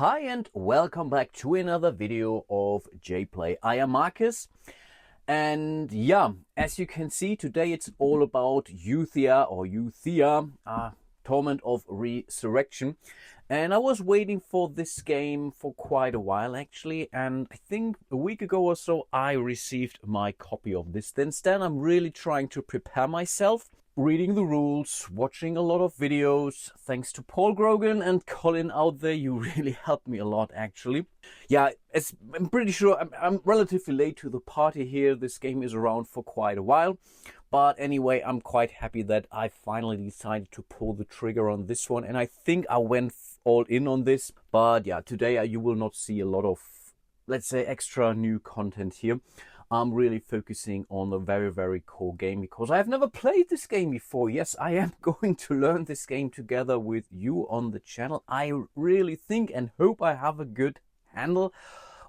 Hi and welcome back to another video of JPlay. I am Marcus, and yeah, as you can see, today it's all about Euthia, Torment of Resurrection. And I was waiting for this game for quite a while actually, and I think a week ago or so I received my copy of this. Since then I'm really trying to prepare myself, reading the rules, watching a lot of videos. Thanks to Paul Grogan and Colin out there, you really helped me a lot actually. Yeah, I'm pretty sure I'm relatively late to the party here. This game is around for quite a while. But anyway, I'm quite happy that I finally decided to pull the trigger on this one. And I think I went all in on this. But yeah, today you will not see a lot of, let's say, extra new content here. I'm really focusing on the very core game because I've never played this game before. Yes, I am going to learn this game together with you on the channel. I really think and hope I have a good handle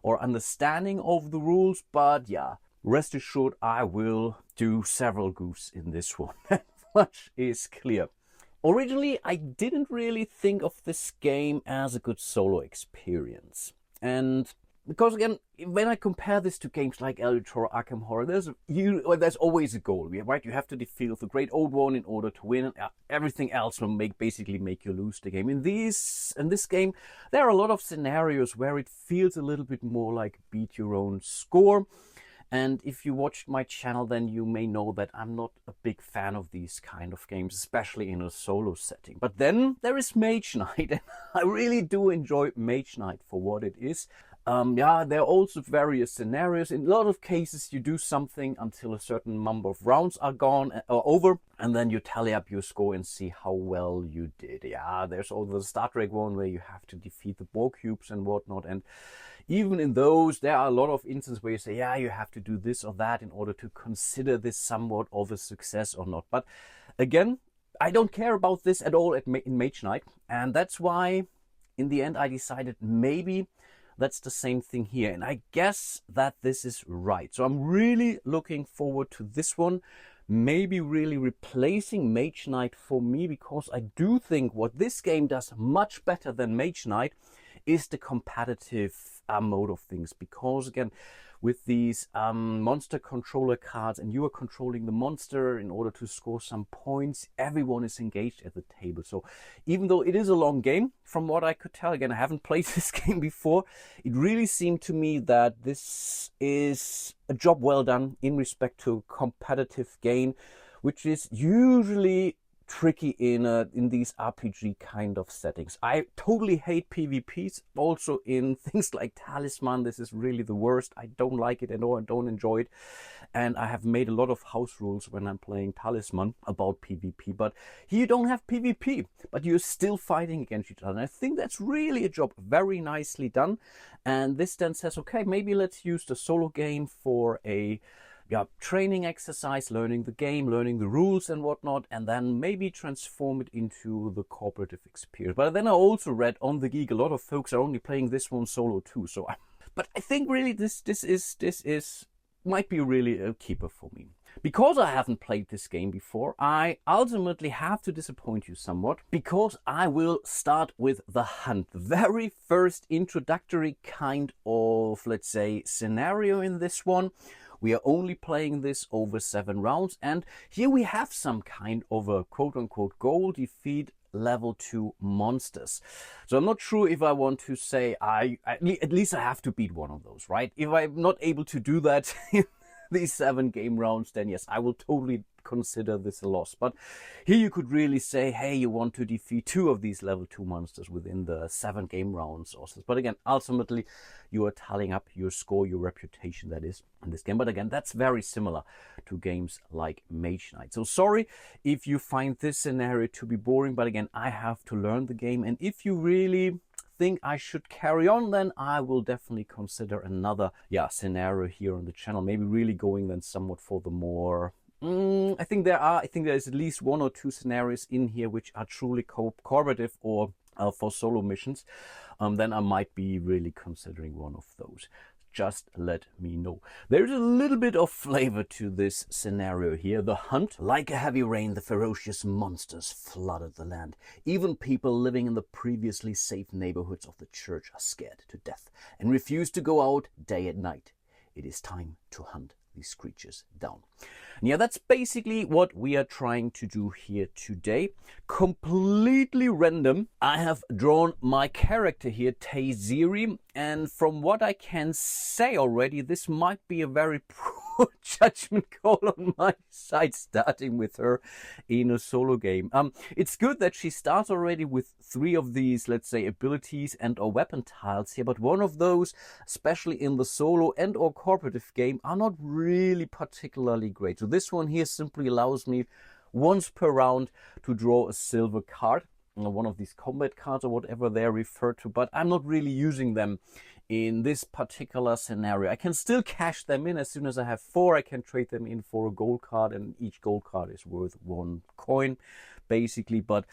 or understanding of the rules. But yeah, rest assured I will do several goofs in this one. Much is clear. Originally, I didn't really think of this game as a good solo experience. And because again, when I compare this to games like Euthia or Arkham Horror, there's always a goal, right? You have to defeat the Great Old One in order to win. Everything else will basically make you lose the game. In this game, there are a lot of scenarios where it feels a little bit more like beat your own score. And if you watched my channel, then you may know that I'm not a big fan of these kind of games, especially in a solo setting. But then there is Mage Knight, and I really do enjoy Mage Knight for what it is. Yeah, there are also various scenarios. In a lot of cases, you do something until a certain number of rounds are gone or over, and then you tally up your score and see how well you did. Yeah, there's also the Star Trek one where you have to defeat the Borg cubes and whatnot. And even in those, there are a lot of instances where you say, yeah, you have to do this or that in order to consider this somewhat of a success or not. But again, I don't care about this at all in Mage Knight, and that's why in the end I decided maybe that's the same thing here, and I guess that this is right. So I'm really looking forward to this one, maybe really replacing Mage Knight for me, because I do think what this game does much better than Mage Knight is the competitive mode of things. Because again, with these monster controller cards, and you are controlling the monster in order to score some points, everyone is engaged at the table. So even though it is a long game, from what I could tell, again, I haven't played this game before, it really seemed to me that this is a job well done in respect to competitive game, which is usually tricky in these RPG kind of settings. I totally hate PvPs. Also in things like Talisman, this is really the worst. I don't like it at all. I don't enjoy it. And I have made a lot of house rules when I'm playing Talisman about PvP. But here you don't have PvP, but you're still fighting against each other. And I think that's really a job very nicely done. And this then says, okay, maybe let's use the solo game for a training exercise, learning the game, learning the rules and whatnot, and then maybe transform it into the cooperative experience. But then I also read on The Geek, a lot of folks are only playing this one solo too. So, but I think really this might be really a keeper for me. Because I haven't played this game before, I ultimately have to disappoint you somewhat, because I will start with the hunt. The very first introductory kind of, let's say, scenario in this one. We are only playing this over 7 rounds, and here we have some kind of a quote-unquote goal: defeat level 2 monsters. So I'm not sure if I want to say at least I have to beat one of those, right? If I'm not able to do that in these 7 game rounds, then yes, I will totally consider this a loss. But here you could really say, hey, you want to defeat 2 of these level 2 monsters within the 7 game rounds or so. But again, ultimately you are tallying up your score, your reputation, that is, in this game. But again, that's very similar to games like Mage Knight. So sorry if you find this scenario to be boring, but again, I have to learn the game. And if you really think I should carry on, then I will definitely consider another scenario here on the channel. Maybe really going then somewhat for the more I think there's at least 1 or 2 scenarios in here which are truly cooperative or for solo missions. Then I might be really considering one of those. just let me know. There's a little bit of flavor to this scenario here. The hunt. Like a heavy rain, the ferocious monsters flooded the land. Even people living in the previously safe neighborhoods of the church are scared to death and refuse to go out day and night. It is time to hunt these creatures down. And yeah, that's basically what we are trying to do here today. Completely random. I have drawn my character here, Taiziri, and from what I can say already, this might be a very poor judgment call on my side, starting with her in a solo game. It's good that she starts already with 3 of these, let's say, abilities and or weapon tiles here, but one of those, especially in the solo and or cooperative game, are not really particularly great. So this one here simply allows me once per round to draw a silver card, one of these combat cards or whatever they're referred to, but I'm not really using them in this particular scenario. I can still cash them in. As soon as I have 4, I can trade them in for a gold card, and each gold card is worth 1 coin basically. But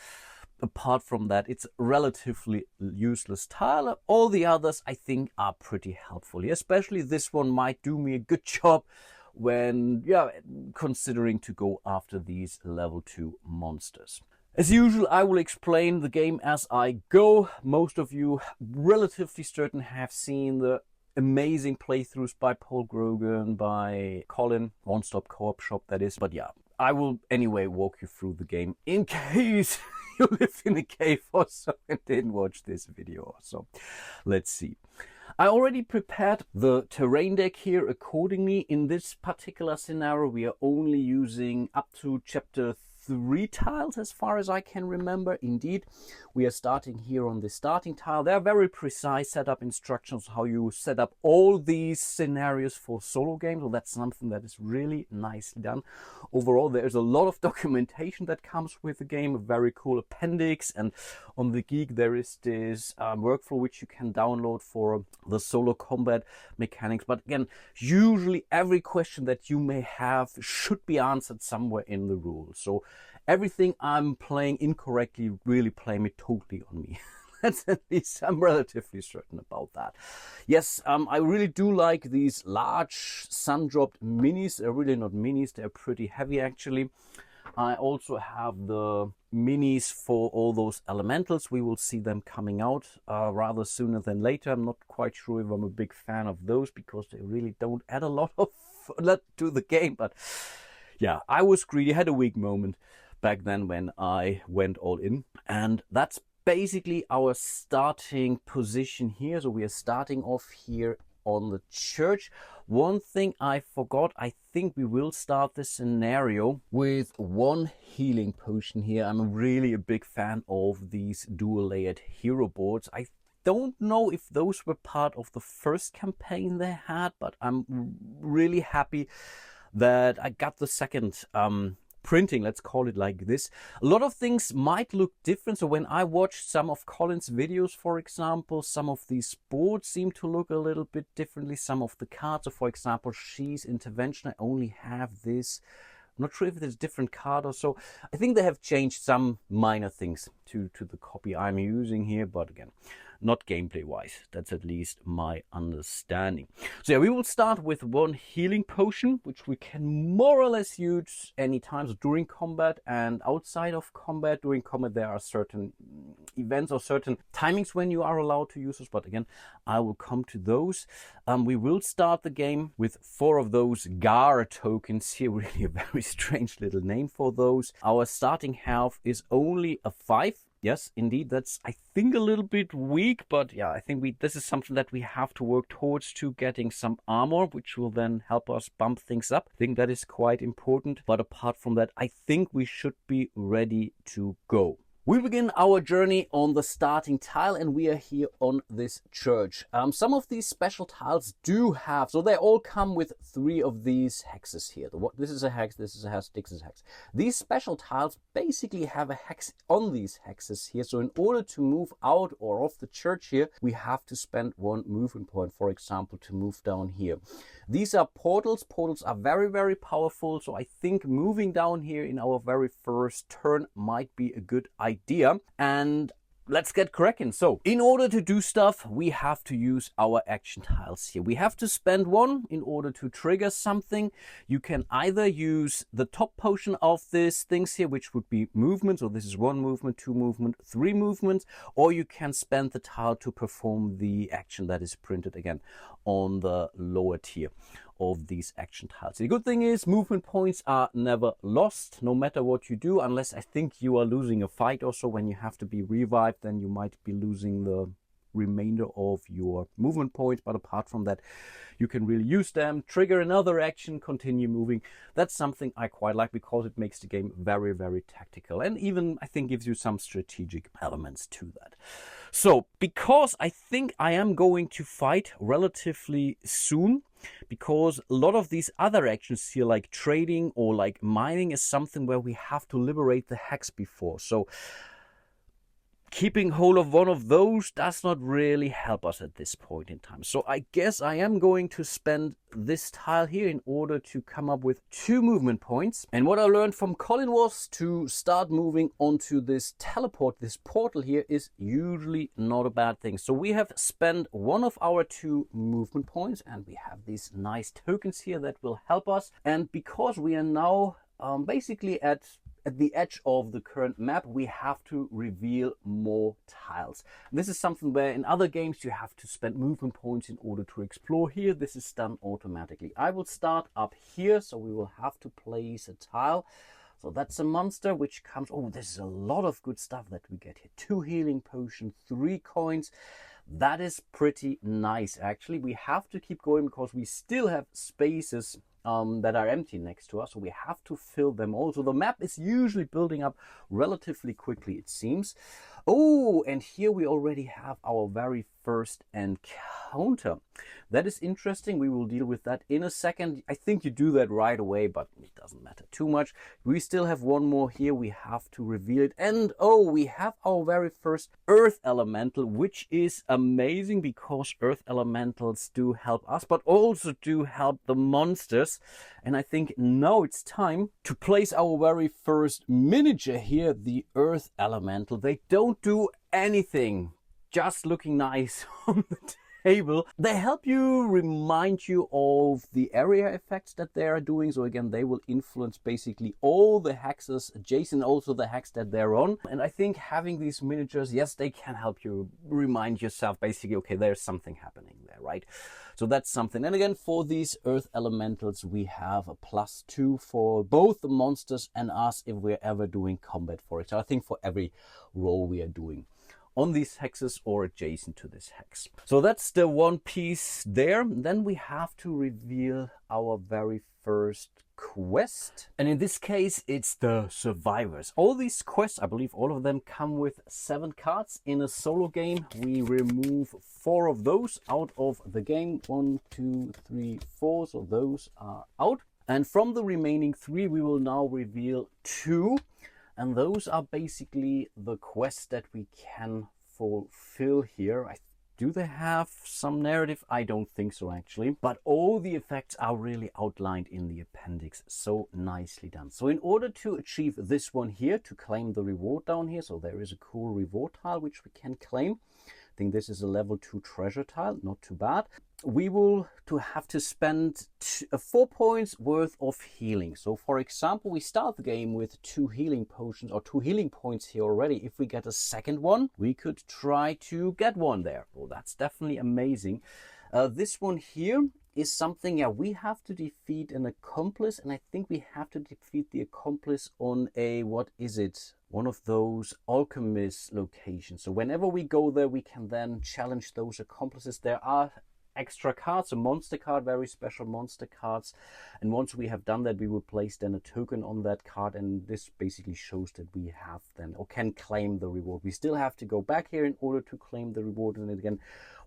apart from that, it's relatively useless tile. All the others I think are pretty helpful, especially this one might do me a good job when considering to go after these level 2 monsters. As usual, I will explain the game as I go. Most of you, relatively certain, have seen the amazing playthroughs by Paul Grogan, by Colin, One Stop Co-op Shop that is. But yeah, I will anyway walk you through the game in case you live in a cave or so and didn't watch this video. So let's see. I already prepared the terrain deck here accordingly. In this particular scenario, we are only using up to chapter 3 tiles as far as I can remember. Indeed, we are starting here on the starting tile. There are very precise setup instructions how you set up all these scenarios for solo games, so that's something that is really nicely done. Overall, there's a lot of documentation that comes with the game, a very cool appendix, and on the Geek there is this workflow which you can download for the solo combat mechanics. But again, usually every question that you may have should be answered somewhere in the rules. So everything I'm playing incorrectly, really blame it totally on me. That's at least I'm relatively certain about that. Yes, I really do like these large sun-dropped minis. They're really not minis, they're pretty heavy actually. I also have the minis for all those elementals. We will see them coming out rather sooner than later. I'm not quite sure if I'm a big fan of those because they really don't add a lot to the game. But yeah, I was greedy, had a weak moment back then when I went all in. And that's basically our starting position here. So we are starting off here on the church. One thing I forgot, I think we will start this scenario with 1 healing potion here. I'm really a big fan of these dual layered hero boards. I don't know if those were part of the first campaign they had, but I'm really happy that I got the second printing, let's call it like this. A lot of things might look different. So when I watched some of Colin's videos, for example, some of these boards seem to look a little bit differently. Some of the cards, so for example, she's intervention, I only have this. I'm not sure if it's a different card or so. I think they have changed some minor things to the copy I'm using here, but again, not gameplay wise. That's at least my understanding. So yeah, we will start with 1 healing potion, which we can more or less use any times during combat and outside of combat. During combat, there are certain events or certain timings when you are allowed to use this, but again, I will come to those. We will start the game with 4 of those GAR tokens here. Really a very strange little name for those. Our starting health is only a 5. Yes, indeed, that's, I think, a little bit weak, but yeah, I think this is something that we have to work towards to getting some armor, which will then help us bump things up. I think that is quite important, but apart from that, I think we should be ready to go. We begin our journey on the starting tile, and we are here on this church. Some of these special tiles do have, so they all come with 3 of these hexes here. This is a hex, this is a hex, this is a hex. These special tiles basically have a hex on these hexes here. So in order to move out or off the church here, we have to spend 1 movement point, for example, to move down here. These are portals. Portals are very, very powerful. So I think moving down here in our very first turn might be a good idea. And let's get cracking. So in order to do stuff, we have to use our action tiles here. We have to spend one in order to trigger something. You can either use the top portion of these things here, which would be movement. So this is 1 movement, 2 movement, 3 movements, or you can spend the tile to perform the action that is printed again on the lower tier of these action tiles. The good thing is movement points are never lost, no matter what you do, unless I think you are losing a fight or so. When you have to be revived, then you might be losing the remainder of your movement points, but apart from that, you can really use them, trigger another action, continue moving. That's something I quite like because it makes the game very, very tactical, and even I think gives you some strategic elements to that. So because I think I am going to fight relatively soon, because a lot of these other actions here, like trading or like mining, is something where we have to liberate the hex before. So keeping hold of one of those does not really help us at this point in time. So I guess I am going to spend this tile here in order to come up with 2 movement points. And what I learned from Colin was to start moving onto this teleport, this portal here, is usually not a bad thing. So we have spent one of our 2 movement points, and we have these nice tokens here that will help us. And because we are now basically at the edge of the current map, we have to reveal more tiles. This is something where in other games you have to spend movement points in order to explore. Here this is done automatically. I will start up here, so we will have to place a tile. So that's a monster which comes, oh, this is a lot of good stuff that we get here. 2 healing potions, 3 coins. That is pretty nice actually. We have to keep going because we still have spaces that are empty next to us, so we have to fill them all. So the map is usually building up relatively quickly, it seems. Oh, and here we already have our very first encounter. That is interesting. We will deal with that in a second. I think you do that right away, but it doesn't matter too much. We still have one more here. We have to reveal it. And oh, we have our very first earth elemental, which is amazing because earth elementals do help us, but also do help the monsters. And I think now it's time to place our very first miniature here, the earth elemental. They don't do anything, just looking nice on the table. They help you, remind you of the area effects that they are doing. So again, they will influence basically all the hexes adjacent, also the hex that they're on. And I think having these miniatures, yes, they can help you remind yourself basically, okay, there's something happening there, right? So that's something. And again, for these earth elementals, we have a +2 for both the monsters and us if we're ever doing combat for it. So I think for every role we are doing on these hexes or adjacent to this hex. So that's the one piece there. Then we have to reveal our very first quest. And in this case, it's the survivors. All these quests, I believe all of them come with 7 cards. In a solo game, we remove 4 of those out of the game. 1, 2, 3, 4. So those are out. And from the remaining 3, we will now reveal 2. And those are basically the quests that we can fulfill here. Do they have some narrative? I don't think so actually. But all the effects are really outlined in the appendix. So nicely done. So in order to achieve this one here, to claim the reward down here, so there is a cool reward tile which we can claim. I think this is a level 2 treasure tile, not too bad. We will have to spend 4 points worth of healing. So for example, we start the game with 2 healing potions or 2 healing points here already. If we get a second one, we could try to get one there. Well, that's definitely amazing. This one here is something, yeah, we have to defeat an accomplice, and I think we have to defeat the accomplice on a, what is it? One of those alchemist locations. So whenever we go there, we can then challenge those accomplices. There are extra cards, a monster card, very special monster cards, and once we have done that, we will place then a token on that card, and this basically shows that we have then or can claim the reward. We still have to go back here in order to claim the reward, and again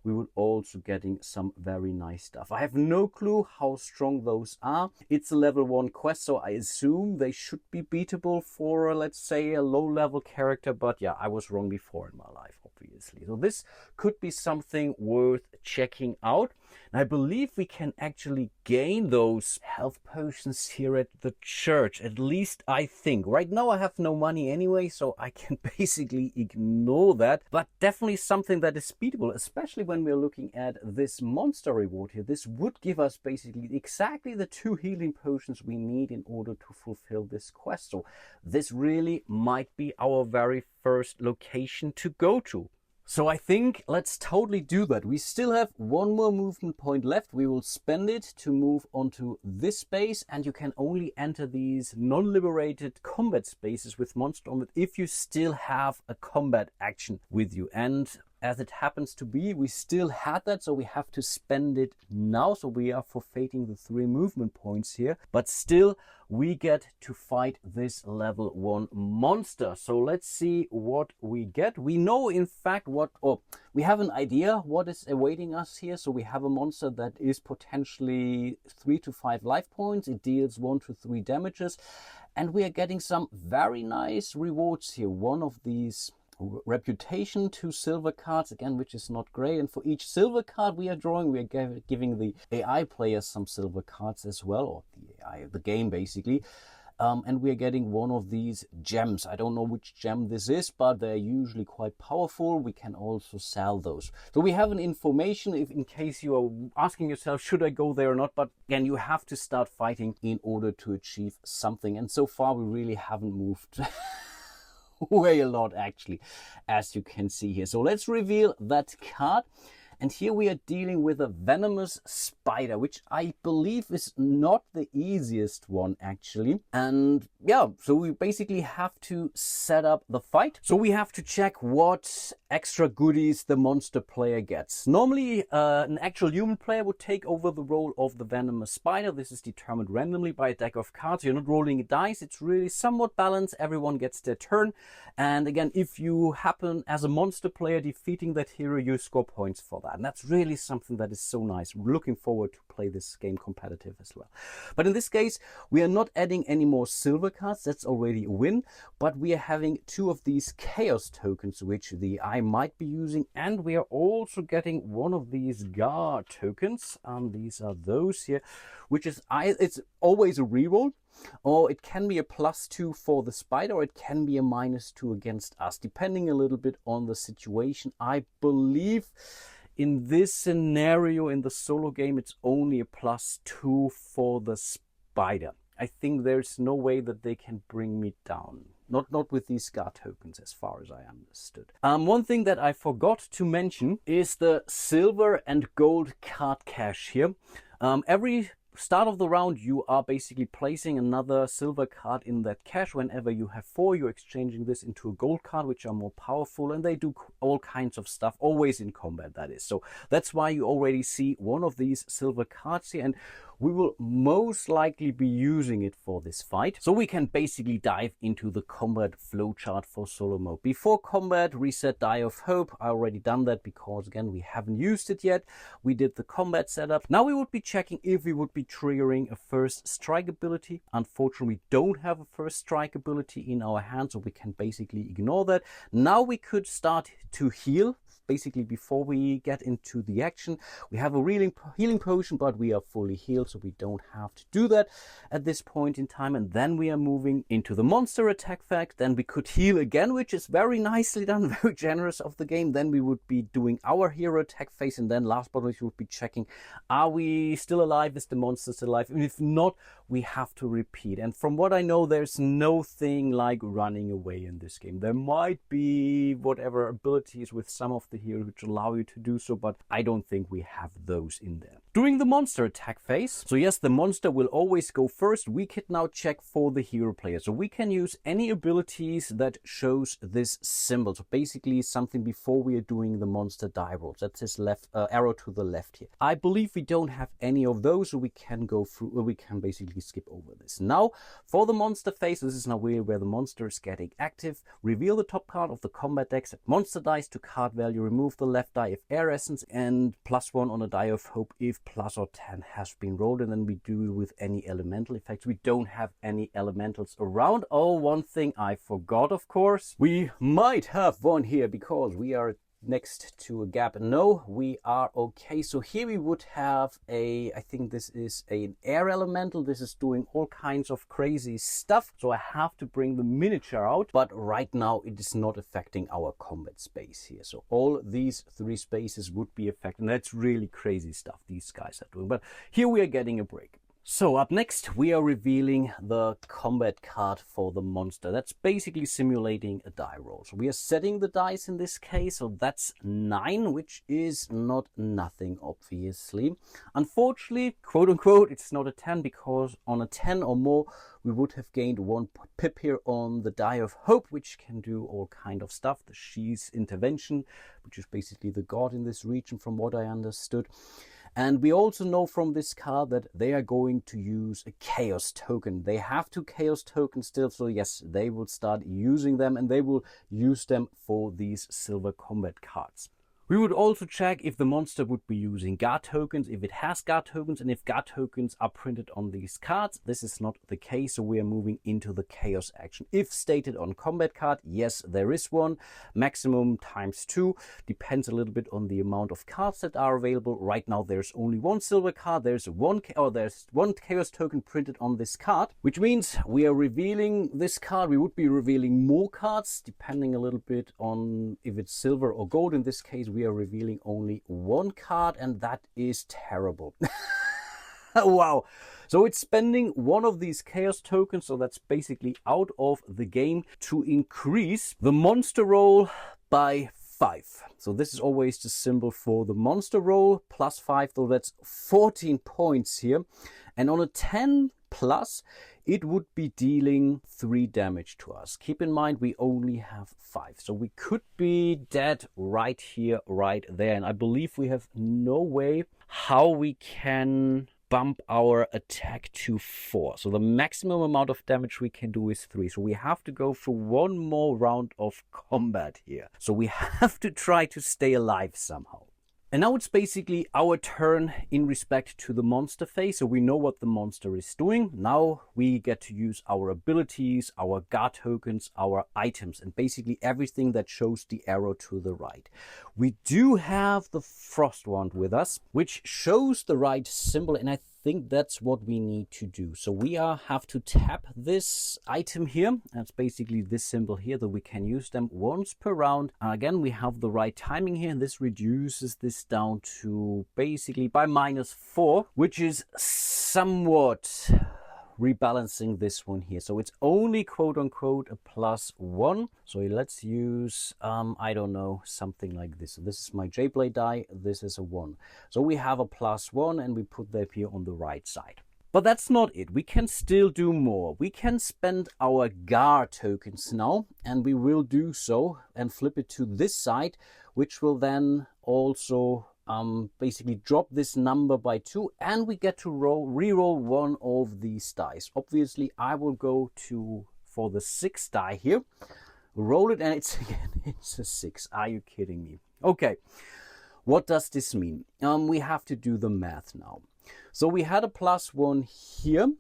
we would also getting some very nice stuff. I have no clue how strong those are. It's a level 1 quest, so I assume they should be beatable for let's say a low level character, but yeah, I was wrong before in my life, obviously. So this could be something worth checking out. And I believe we can actually gain those health potions here at the church. At least I think. Right now I have no money anyway, so I can basically ignore that. But definitely something that is beatable, especially when we're looking at this monster reward here. This would give us basically exactly the 2 healing potions we need in order to fulfill this quest. So this really might be our very first location to go to. So I think let's totally do that. We still have 1 more movement point left. We will spend it to move onto this space, and you can only enter these non-liberated combat spaces with Monster on it if you still have a combat action with you. And as it happens to be, we still had that, so we have to spend it now. So we are forfeiting the 3 movement points here, but still we get to fight this level 1 monster. So let's see what we get. We know in fact we have an idea what is awaiting us here. So we have a monster that is potentially 3 to 5 life points. It deals 1 to 3 damages, and we are getting some very nice rewards here. One of these reputation, 2 silver cards again, which is not great, and for each silver card we are drawing, we are giving the AI players some silver cards as well, or the AI of the game basically. And we are getting one of these gems. I don't know which gem this is, but they're usually quite powerful. We can also sell those. So we have an information if in case you are asking yourself, should I go there or not? But again, you have to start fighting in order to achieve something. And so far we really haven't moved way a lot actually, as you can see here. So let's reveal that card. And here we are dealing with a venomous spider, which I believe is not the easiest one actually. And yeah, so we basically have to set up the fight. So we have to check what extra goodies the monster player gets. Normally an actual human player would take over the role of the venomous spider. This is determined randomly by a deck of cards. You're not rolling a dice. It's really somewhat balanced. Everyone gets their turn. And again, if you happen as a monster player defeating that hero, you score points for that. And that's really something that is so nice. We're looking forward to play this game competitive as well. But in this case, we are not adding any more silver cards. That's already a win. But we are having 2 of these chaos tokens, which the eye might be using. And we are also getting one of these guard tokens. These are those here, which is, it's always a reroll. Or it can be a +2 for the spider, or it can be a -2 against us, depending a little bit on the situation. I believe in this scenario, in the solo game, it's only a +2 for the spider. I think there's no way that they can bring me down. Not with these guard tokens, as far as I understood. One thing that I forgot to mention is the silver and gold card cache here. Every start of the round, you are basically placing another silver card in that cache. Whenever you have 4, you're exchanging this into a gold card, which are more powerful, and they do all kinds of stuff, always in combat, that is. So that's why you already see one of these silver cards here, and we will most likely be using it for this fight. So we can basically dive into the combat flowchart for solo mode. Before combat, reset Die of Hope. I already done that because again, we haven't used it yet. We did the combat setup. Now we would be checking if we would be triggering a first strike ability. Unfortunately, we don't have a first strike ability in our hand, so we can basically ignore that. Now we could start to heal. Basically, before we get into the action, we have a healing potion, but we are fully healed, so we don't have to do that at this point in time. And then we are moving into the monster attack phase. Then we could heal again, which is very nicely done, very generous of the game. Then we would be doing our hero attack phase, and then last but not least, we would be checking, are we still alive? Is the monster still alive? And if not, we have to repeat. And from what I know, there's no thing like running away in this game. There might be whatever abilities with some of the heroes which allow you to do so, but I don't think we have those in there. During the monster attack phase, so yes, the monster will always go first. We can now check for the hero player. So we can use any abilities that shows this symbol. So basically something before we are doing the monster die rolls. That's his left arrow to the left here. I believe we don't have any of those, so we can go through, we can basically skip over this. Now for the monster phase, this is now really where the monster is getting active. Reveal the top card of the combat deck, set monster dice to card value, remove the left die if air essence, and +1 on a die of hope if plus or 10 has been rolled. And then we do with any elemental effects. We don't have any elementals around. Oh, one thing I forgot, of course, we might have one here because we are next to a gap. No, we are okay. So here we would have I think this is an air elemental. This is doing all kinds of crazy stuff. So I have to bring the miniature out, but right now it is not affecting our combat space here. So all these 3 spaces would be affected. And that's really crazy stuff these guys are doing. But here we are getting a break. So up next, we are revealing the combat card for the monster. That's basically simulating a die roll. So we are setting the dice in this case. So that's 9, which is not nothing, obviously. Unfortunately, quote unquote, it's not a 10, because on a 10 or more, we would have gained 1 pip here on the die of hope, which can do all kind of stuff. The She's intervention, which is basically the god in this region, from what I understood. And we also know from this card that they are going to use a chaos token. They have 2 chaos tokens still, so yes, they will start using them, and they will use them for these silver combat cards. We would also check if the monster would be using guard tokens, if it has guard tokens, and if guard tokens are printed on these cards. This is not the case, so we are moving into the chaos action. If stated on combat card, yes, there is one. Maximum ×2. Depends a little bit on the amount of cards that are available. Right now there's only 1 silver card. There's one chaos token printed on this card, which means we are revealing this card. We would be revealing more cards, depending a little bit on if it's silver or gold. In this case, we are revealing only 1 card, and that is terrible. Wow. So it's spending 1 of these chaos tokens, so that's basically out of the game, to increase the monster roll by 5. So this is always the symbol for the monster roll, +5, so that's 14 points here. And on a 10 plus, it would be dealing 3 damage to us. Keep in mind, we only have 5. So we could be dead right here, right there. And I believe we have no way how we can bump our attack to 4. So the maximum amount of damage we can do is 3. So we have to go for 1 more round of combat here. So we have to try to stay alive somehow. And now it's basically our turn in respect to the monster phase. So we know what the monster is doing. Now we get to use our abilities, our guard tokens, our items, and basically everything that shows the arrow to the right. We do have the frost wand with us, which shows the right symbol, and I think that's what we need to do. So we have to tap this item here. That's basically this symbol here, that we can use them once per round. Again, we have the right timing here, and this reduces this down to basically by -4, which is somewhat rebalancing this one here. So it's only quote unquote a +1. So let's use I don't know, something like this. So this is my J-blade die, this is a 1. So we have a +1, and we put that here on the right side. But that's not it. We can still do more. We can spend our guard tokens now, and we will do so, and flip it to this side, which will then also basically drop this number by 2, and we get to re-roll 1 of these dice. Obviously, I will go for the 6 die here, roll it, and it's a 6. Are you kidding me? Okay, what does this mean? We have to do the math now. So we had a +1 here.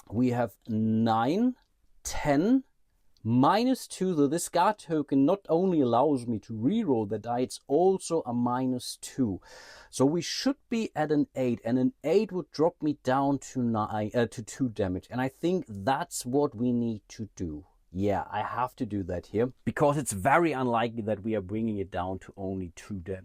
We have 9, 10, -2, so this guard token not only allows me to reroll the die, it's also a -2. So we should be at an 8, and an 8 would drop me down to 2 damage. And I think that's what we need to do. Yeah, I have to do that here, because it's very unlikely that we are bringing it down to only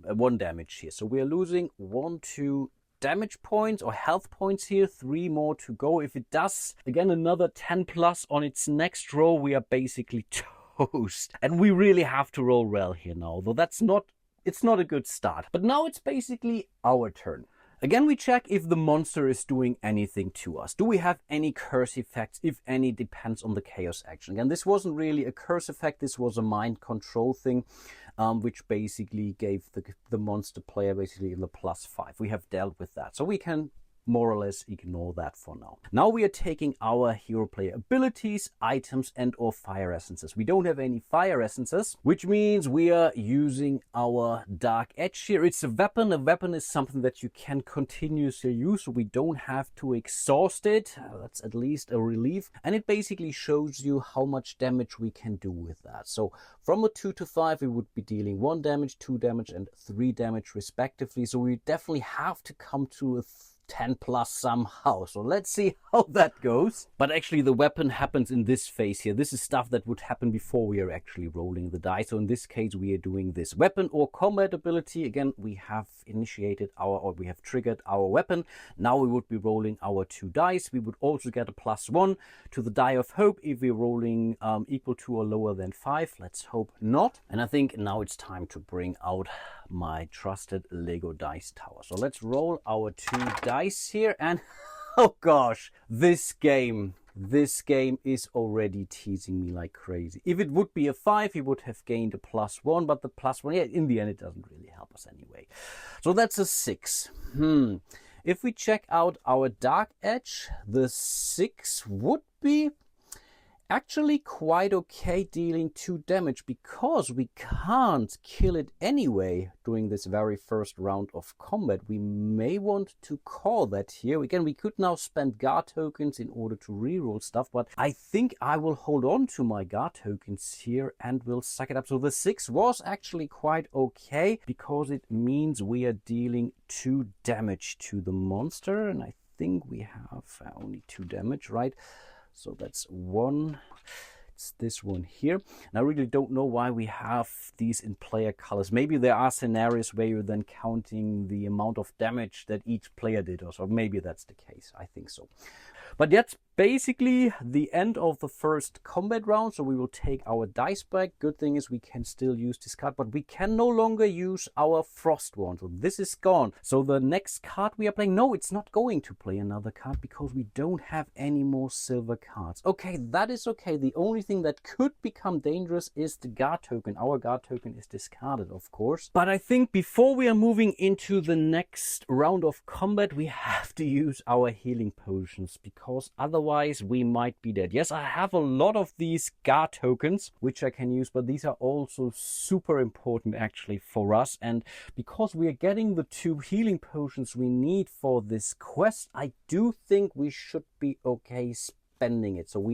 1 damage here. So we are losing 1, 2 damage points or health points here, 3 more to go. If it does again another 10 plus on its next roll, we are basically toast, and we really have to roll well here now, though it's not a good start. But now it's basically our turn. Again, we check if the monster is doing anything to us. Do we have any curse effects? If any, depends on the chaos action. Again, this wasn't really a curse effect. This was a mind control thing, which basically gave the monster player basically the +5. We have dealt with that. So we can more or less ignore that for now. Now we are taking our hero player abilities, items, and or fire essences. We don't have any fire essences, which means we are using our dark edge here. It's a weapon. A weapon is something that you can continuously use, so we don't have to exhaust it. That's at least a relief. And it basically shows you how much damage we can do with that. So from a 2 to 5, we would be dealing 1 damage, 2 damage, and 3 damage respectively. So we definitely have to come to a 10 plus somehow. So let's see how that goes. But actually the weapon happens in this phase here. This is stuff that would happen before we are actually rolling the die. So in this case we are doing this weapon or combat ability. Again, we have initiated we have triggered our weapon. Now we would be rolling our 2 dice. We would also get a +1 to the die of hope if we're rolling equal to or lower than 5. Let's hope not. And I think now it's time to bring out my trusted Lego dice tower. So let's roll our 2 dice here, and oh gosh, this game is already teasing me like crazy. If it would be a 5, he would have gained a +1, but the +1, yeah, in the end it doesn't really help us anyway. So that's a 6. If we check out our dark edge, the 6 would be actually quite okay dealing 2 damage, because we can't kill it anyway during this very first round of combat. We may want to call that here. Again, we could now spend guard tokens in order to reroll stuff, but I think I will hold on to my guard tokens here and will suck it up. So the 6 was actually quite okay, because it means we are dealing 2 damage to the monster, and I think we have only 2 damage, right? So that's 1. It's this one here. And I really don't know why we have these in player colors. Maybe there are scenarios where you're then counting the amount of damage that each player did, or so maybe that's the case. I think so. But that's basically the end of the first combat round. So we will take our dice back. Good thing is we can still use this card, but we can no longer use our frost wand. So this is gone. So the next card we are playing, no, it's not going to play another card because we don't have any more silver cards. Okay, that is okay. The only thing that could become dangerous is the guard token. Our guard token is discarded, of course. But I think before we are moving into the next round of combat, we have to use our healing potions, because otherwise we might be dead. Yes, I have a lot of these guard tokens which I can use, but these are also super important actually for us. And because we are getting the 2 healing potions we need for this quest, I do think we should be okay spending it. So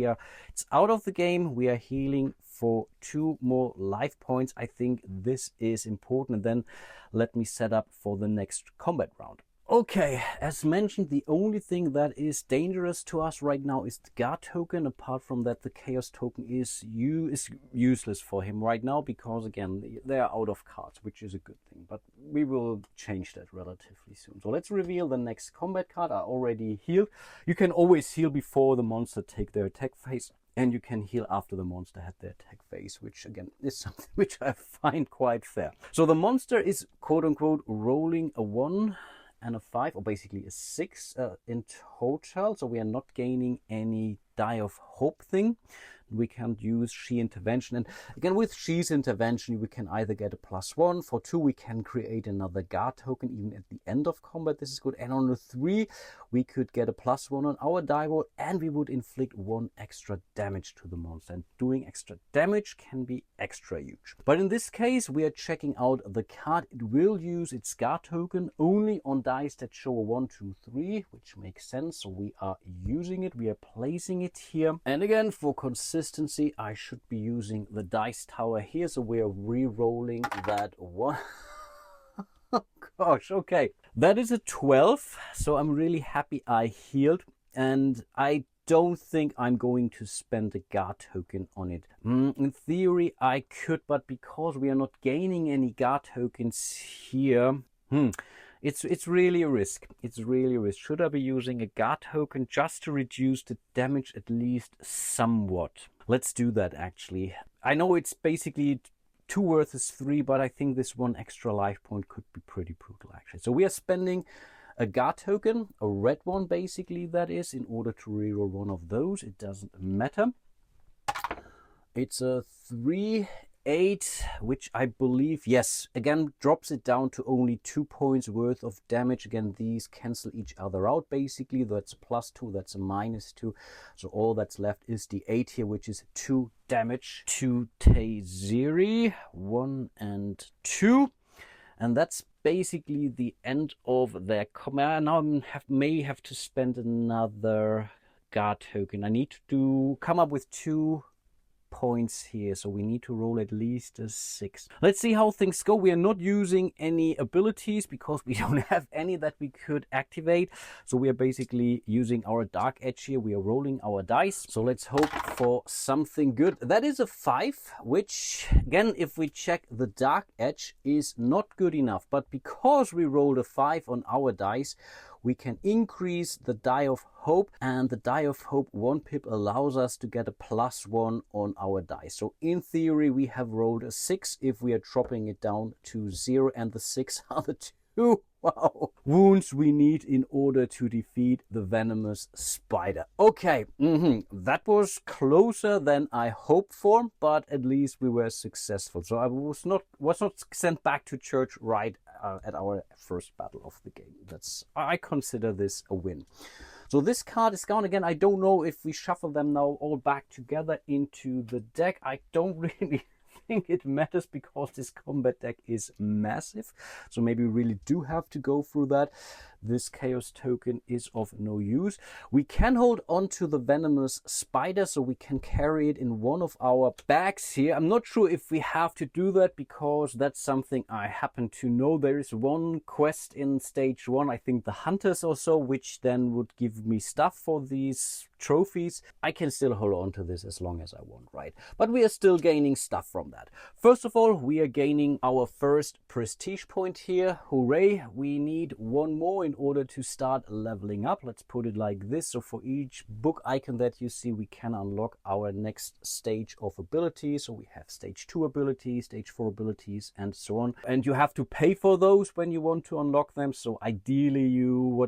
it's out of the game. We are healing for 2 more life points. I think this is important. And then let me set up for the next combat round. Okay, as mentioned, the only thing that is dangerous to us right now is the guard token. Apart from that, the chaos token is useless for him right now, because again, they are out of cards, which is a good thing. But we will change that relatively soon. So let's reveal the next combat card. I already healed. You can always heal before the monster take their attack phase, and you can heal after the monster had their attack phase, which again is something which I find quite fair. So the monster is quote unquote rolling a 1 and a 5, or basically a 6 in total. So we are not gaining any die of hope thing. We can't use she intervention, and again with she's intervention we can either get a +1. For 2 we can create another guard token even at the end of combat. This is good. And on the 3 we could get a +1 on our die roll, and we would inflict 1 extra damage to the monster, and doing extra damage can be extra huge. But in this case we are checking out the card. It will use its guard token only on dice that show a 1, 2, 3, which makes sense. So we are using it, we are placing it here, and again for consistency I should be using the dice tower here. So we are re-rolling that 1. Oh gosh, okay, that is a 12. So I'm really happy I healed, and I don't think I'm going to spend a guard token on it. In theory I could, but because we are not gaining any guard tokens here, it's really a risk. It's really a risk. Should I be using a guard token just to reduce the damage at least somewhat? Let's do that actually. I know it's basically 2 versus 3, but I think this 1 extra life point could be pretty brutal actually. So we are spending a guard token, a red one basically that is, in order to reroll 1 of those. It doesn't matter. It's a 3 8, which I believe, yes, again drops it down to only 2 points worth of damage. Again, these cancel each other out basically. That's a +2, that's a -2. So all that's left is the 8 here, which is 2 damage to Taziri, 1 and 2. And that's basically the end of their command. Now I may have to spend another guard token. I need to come up with 2 points here, so we need to roll at least a 6. Let's see how things go. We are not using any abilities because we don't have any that we could activate, so we are basically using our dark edge here. We are rolling our dice, so let's hope for something good. That is a 5, which again, if we check the dark edge, is not good enough, but because we rolled a 5 on our dice, we can increase the die of hope, and the die of hope 1 pip allows us to get a +1 on our dice. So in theory, we have rolled a 6 if we are dropping it down to 0, and the 6 are the 2 wounds we need in order to defeat the venomous spider. Okay, that was closer than I hoped for, but at least we were successful. So I was not sent back to church right at our first battle of the game. I consider this a win. So this card is gone again. I don't know if we shuffle them now all back together into the deck. I don't really think it matters because this combat deck is massive, so maybe we really do have to go through that. This chaos token is of no use. We can hold on to the venomous spider, so we can carry it in one of our bags here. I'm not sure if we have to do that because that's something I happen to know. There is one quest in stage 1, I think the hunters or so, which then would give me stuff for these trophies. I can still hold on to this as long as I want, right? But we are still gaining stuff from that. First of all, we are gaining our first prestige point here. Hooray! We need 1 more in order to start leveling up. Let's put it like this. So for each book icon that you see, we can unlock our next stage of abilities. So we have stage 2 abilities, stage 4 abilities, and so on. And you have to pay for those when you want to unlock them. So ideally you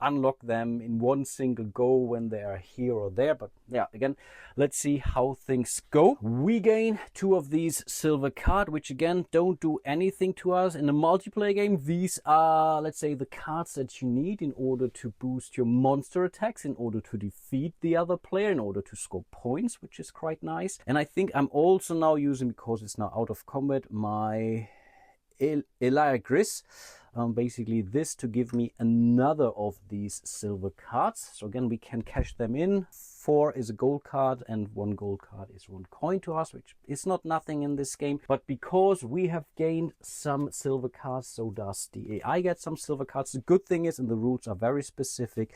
unlock them in one single go when they are here or there. But yeah, again, let's see how things go. We gain 2 of these silver cards, which again don't do anything to us. In a multiplayer game, these are, let's say, the cards that you need in order to boost your monster attacks, in order to defeat the other player, in order to score points, which is quite nice. And I think I'm also now using, because it's now out of combat, my Elia Gris. Basically this to give me another of these silver cards. So again, we can cash them in. 4 is a gold card and 1 gold card is 1 coin to us, which is not nothing in this game. But because we have gained some silver cards, so does the AI get some silver cards. The good thing is, and the rules are very specific,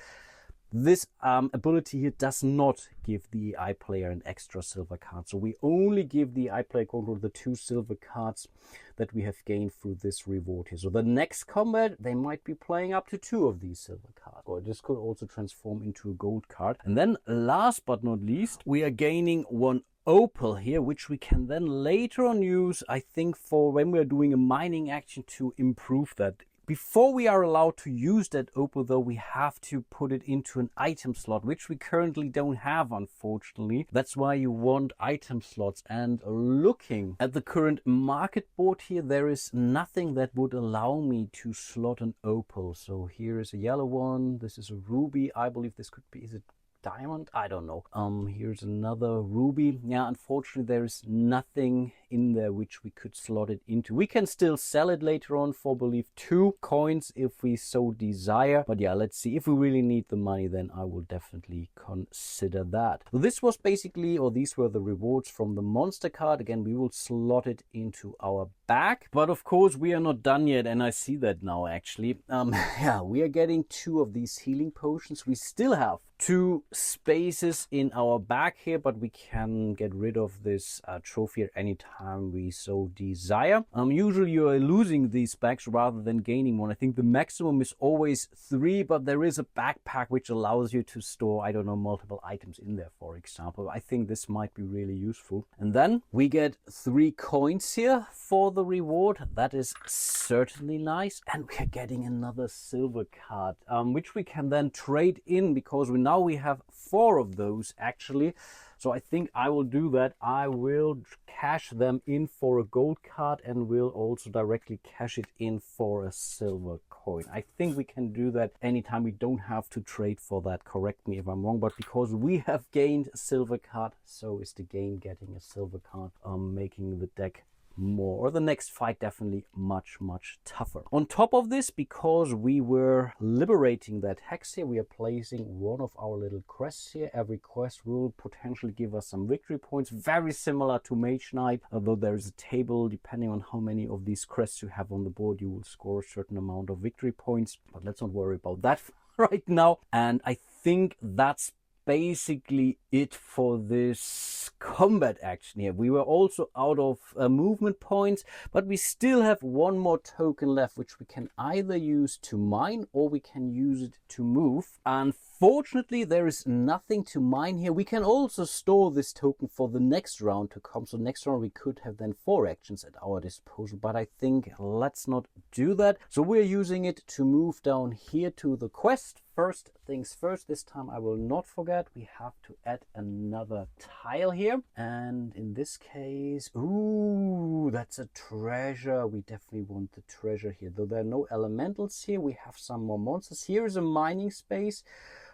this ability here does not give the AI player an extra silver card. So we only give the AI player control the 2 silver cards that we have gained through this reward here. So the next combat, they might be playing up to 2 of these silver cards. Or this could also transform into a gold card. And then last but not least, we are gaining 1 Opal here, which we can then later on use, I think, for when we are doing a mining action to improve that. Before we are allowed to use that Opal, though, we have to put it into an item slot, which we currently don't have, unfortunately. That's why you want item slots. And looking at the current market board here, there is nothing that would allow me to slot an Opal. So here is a yellow one. This is a ruby. I believe this could be, is it diamond? I don't know. Here's another ruby. Yeah, unfortunately there is nothing in there which we could slot it into. We can still sell it later on for, I believe, 2 coins if we so desire. But yeah, let's see. If we really need the money, then I will definitely consider that. So this was basically, or these were the rewards from the monster card. Again, we will slot it into our bag. But of course, we are not done yet, and I see that now actually. Yeah, we are getting 2 of these healing potions. We still have 2 spaces in our bag here, but we can get rid of this trophy at any time we so desire. Usually you are losing these bags rather than gaining one. I think the maximum is always 3, but there is a backpack which allows you to store, I don't know, multiple items in there, for example. I think this might be really useful. And then we get 3 coins here for the reward. That is certainly nice. And we are getting another silver card, which we can then trade in, because now we have 4 of those actually. So I think I will do that. I will cash them in for a gold card and will also directly cash it in for a silver coin. I think we can do that anytime. We don't have to trade for that. Correct me if I'm wrong, but because we have gained a silver card, so is the game getting a silver card, making the deck more, or the next fight definitely much tougher. On top of this, because we were liberating that hex here, we are placing one of our little quests here. Every quest will potentially give us some victory points, very similar to Mage Knight, although there is a table. Depending on how many of these quests you have on the board, you will score a certain amount of victory points, but let's not worry about that right now. And I think that's basically it for this combat action here. We were also out of movement points, but we still have one more token left, which we can either use to mine or we can use it to move. Unfortunately, there is nothing to mine here. We can also store this token for the next round to come. So next round we could have then 4 actions at our disposal, but I think let's not do that. So we're using it to move down here to the quest. First things first, this time I will not forget, we have to add another tile here. And in this case, ooh, that's a treasure. We definitely want the treasure here. Though there are no elementals here, we have some more monsters. Here is a mining space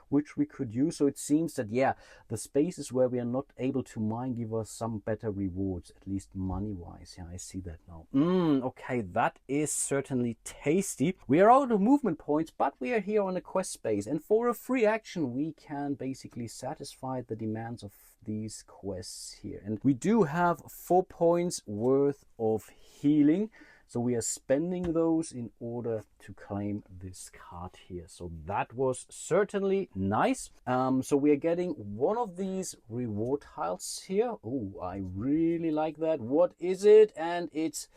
which we could use. So it seems that, yeah, the spaces where we are not able to mine give us some better rewards, at least money-wise. Yeah, I see that now. Okay, that is certainly tasty. We are out of movement points, but we are here on a quest space. And for a free action, we can basically satisfy the demands of these quests here. And we do have 4 points worth of healing. So we are spending those in order to claim this card here. So that was certainly nice. So we are getting one of these reward tiles here. Oh, I really like that. What is it? And it's...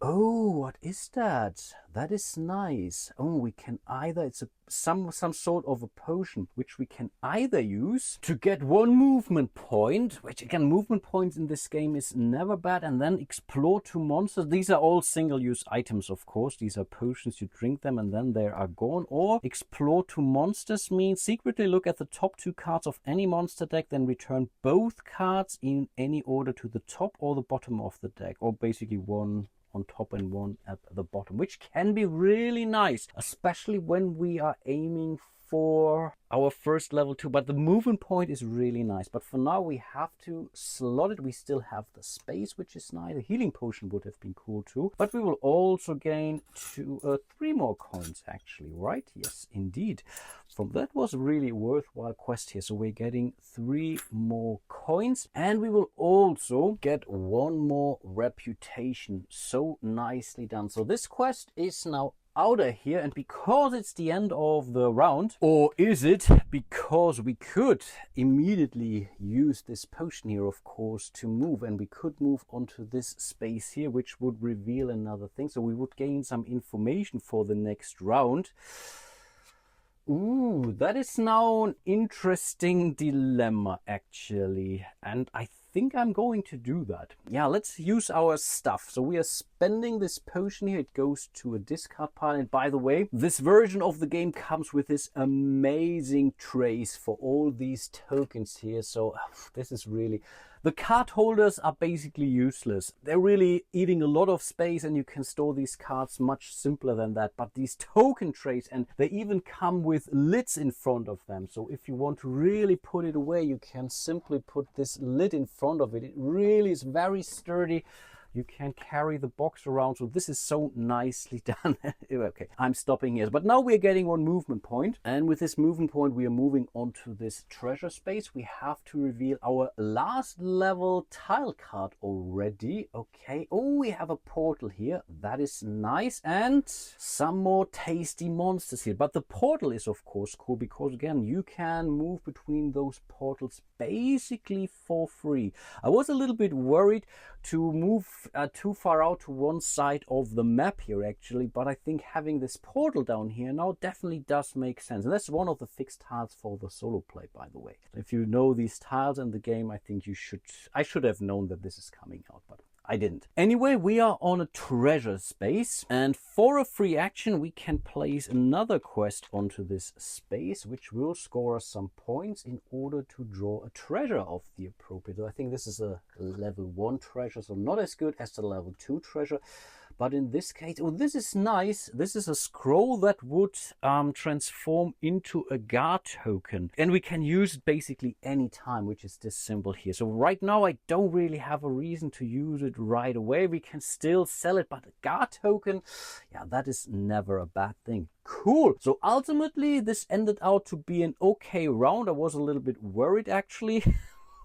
oh, what is that? That is nice. Oh, we can either, it's some sort of a potion which we can either use to get 1 movement point, which again, movement points in this game is never bad, and then explore 2 monsters. These are all single-use items, of course. These are potions, you drink them and then they are gone. Or explore 2 monsters means secretly look at the top 2 cards of any monster deck, then return both cards in any order to the top or the bottom of the deck, or basically 1 on top and 1 at the bottom, which can be really nice, especially when we are aiming for our first level 2. But the movement point is really nice. But for now, we have to slot it. We still have the space, which is nice. A healing potion would have been cool too. But we will also gain 3 more coins, actually, right? Yes, indeed. From that was a really worthwhile quest here. So we're getting 3 more coins, and we will also get 1 more reputation. So nicely done. So this quest is now out of here, and because it's the end of the round, or is it because we could immediately use this potion here, of course, to move, and we could move onto this space here, which would reveal another thing. So we would gain some information for the next round. Ooh, that is now an interesting dilemma, actually, and I think I'm going to do that. Yeah, let's use our stuff. So we are spending this potion here. It goes to a discard pile. And by the way, this version of the game comes with this amazing trays for all these tokens here. So this is really... the card holders are basically useless. They're really eating a lot of space, and you can store these cards much simpler than that. But these token trays, and they even come with lids in front of them. So if you want to really put it away, you can simply put this lid in front of it. It really is very sturdy. You can carry the box around, so this is so nicely done. Okay, I'm stopping here. But now we're getting 1 movement point, and with this movement point we are moving onto this treasure space. We have to reveal our last level tile card already. Okay, oh, we have a portal here. That is nice, and some more tasty monsters here. But the portal is of course cool, because again, you can move between those portals basically for free. I was a little bit worried to move too far out to one side of the map here, actually, but I think having this portal down here now definitely does make sense. And that's one of the fixed tiles for the solo play, by the way. If you know these tiles in the game, I think I should have known that this is coming out, but I didn't. Anyway, we are on a treasure space, and for a free action we can place another quest onto this space, which will score us some points in order to draw a treasure of the appropriate. I think this is a level 1 treasure, so not as good as the level 2 treasure. But in this case, oh, this is nice. This is a scroll that would transform into a guard token. And we can use it basically any time, which is this symbol here. So right now, I don't really have a reason to use it right away. We can still sell it, but a guard token, yeah, that is never a bad thing. Cool. So ultimately, this ended out to be an okay round. I was a little bit worried, actually.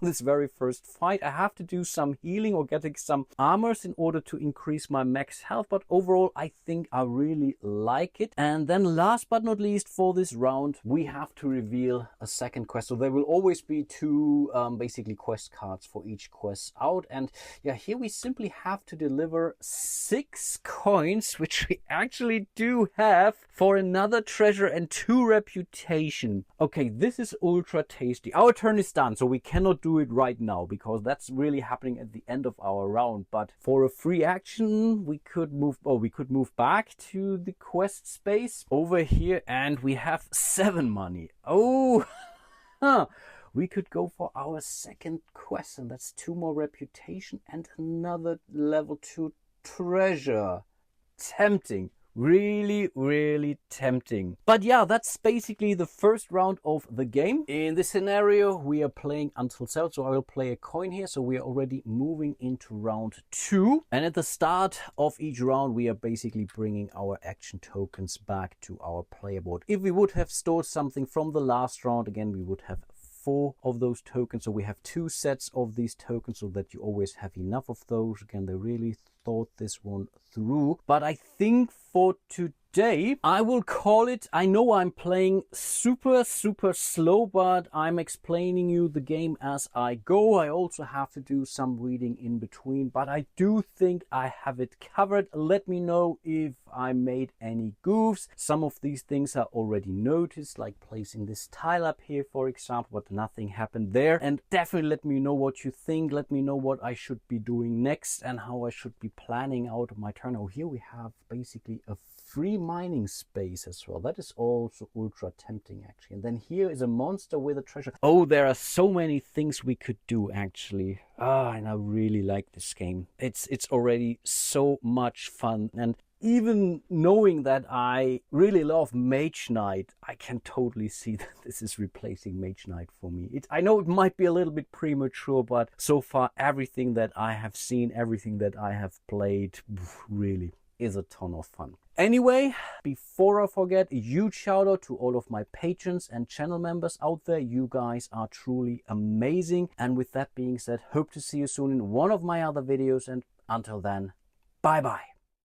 This very first fight, I have to do some healing or getting some armors in order to increase my max health, but overall I think I really like it. And then last but not least, for this round we have to reveal a second quest. So there will always be 2 basically quest cards for each quest out, and yeah, here we simply have to deliver 6 coins, which we actually do have, for another treasure and 2 reputation. Okay, this is ultra tasty. Our turn is done, so we cannot do it right now because that's really happening at the end of our round. But for a free action we could move back to the quest space over here, and we have 7 money. Oh, we could go for our second quest, and that's 2 more reputation and another level 2 treasure. Tempting. Really, really tempting. But yeah, that's basically the first round of the game. In this scenario, we are playing until 7, so I will play a coin here. So we are already moving into round 2. And at the start of each round, we are basically bringing our action tokens back to our player board. If we would have stored something from the last round, again, we would have 4 of those tokens. So we have 2 sets of these tokens so that you always have enough of those. Again, they really thought this one through. But I think for today I will call it. I know I'm playing super slow, but I'm explaining you the game as I go. I also have to do some reading in between, but I do think I have it covered. Let me know if I made any goofs. Some of these things are already noticed, like placing this tile up here, for example, but nothing happened there. And definitely let me know what you think. Let me know what I should be doing next and how I should be planning out my turn. Oh, here we have basically a free mining space as well. That is also ultra tempting, actually. And then here is a monster with a treasure. Oh, there are so many things we could do, actually. And I really like this game. It's already so much fun. And even knowing that I really love Mage Knight, I can totally see that this is replacing Mage Knight for me. I know it might be a little bit premature, but so far everything that I have seen, everything that I have played, really is a ton of fun. Anyway, before I forget, a huge shout out to all of my patrons and channel members out there. You guys are truly amazing. And with that being said, hope to see you soon in one of my other videos. And until then, bye bye.